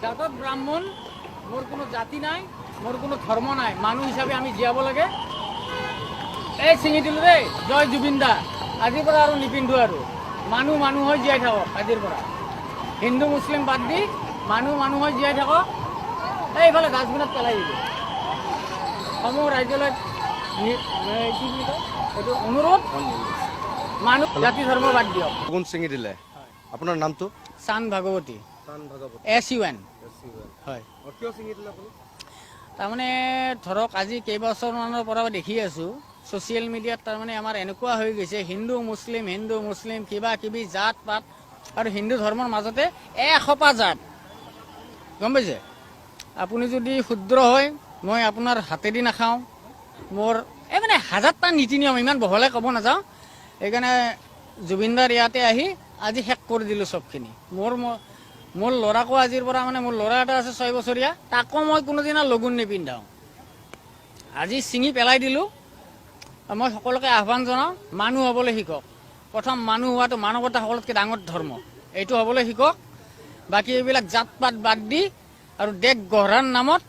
জাতত ব্ৰাহ্মণ, মোৰ কোনো জাতি নাই, মোৰ কোনো ধৰ্ম নাই, মানুহ হিচাপে আমি জীয়াব লাগে। এই ছিঙি দিলোঁ দেই, জয় জুবিন দা। আজিৰ পৰা আৰু নিপিন্ধো আৰু, মানুহ মানুহ হৈ জীয়াই থাকক আজিৰ পৰা। হিন্দু মুছলিম বাদ দি মানুহ মানুহ হৈ জীয়াই থাকক। এইফালে ডাষ্টবিনত পেলাই দিব। সমূহ ৰাজ্যলৈ কি বুলি কয় এইটো অনুৰোধ, মানুহ জাতি ধৰ্ম বাদ দিয়ক। আগুন ছিঙি দিলে, আপোনাৰ নামটো? চান ভাগৱতী, SUN। হয়, কিয় ছিঙি দিলে আপুনি? তাৰমানে ধৰক আজি কেইবছৰমানৰ পৰা দেখি আছোঁ ছ'চিয়েল মিডিয়াত, তাৰমানে আমাৰ এনেকুৱা হৈ গৈছে হিন্দু মুছলিম কিবা কিবি জাত পাত, আৰু হিন্দু ধৰ্মৰ মাজতে এসোপা জাত, গম পাইছে? আপুনি যদি ক্ষুদ্ৰ হয়, মই আপোনাৰ হাতেদি নাখাওঁ, মোৰ এই মানে হাজাৰটা নীতি নিয়ম, ইমান বহলাই ক'ব নাযাওঁ। সেইকাৰণে জুবিনদাৰ ইয়াতে আহি আজি শেষ কৰি দিলোঁ চবখিনি। মোৰ ল'ৰাকো আজিৰ পৰা, মানে মোৰ ল'ৰা এটা আছে 6 বছৰীয়া, তাকো মই কোনোদিনা লগুণ নিপিন্ধাওঁ। আজি ছিঙি পেলাই দিলোঁ। মই সকলোকে আহ্বান জনাওঁ, মানুহ হ'বলৈ শিকক। প্ৰথম মানুহ হোৱাটো মানৱতা সকলোতকৈ ডাঙৰ ধৰ্ম, এইটো হ'বলৈ শিকক। বাকী এইবিলাক জাত পাত বাদ দি আৰু দেশ গঢ়াৰ নামত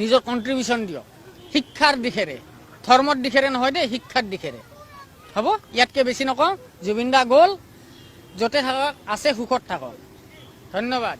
নিজৰ কণ্ট্ৰিবিউশ্যন দিয়ক, শিক্ষাৰ দিশেৰে, ধৰ্মৰ দিশেৰে নহয় দেই, শিক্ষাৰ দিশেৰে। হ'ব, ইয়াতকৈ বেছি নকওঁ। জুবিন দা গ'ল, য'তে থাকক আছে সুখত থাকক। ধন্যবাদ।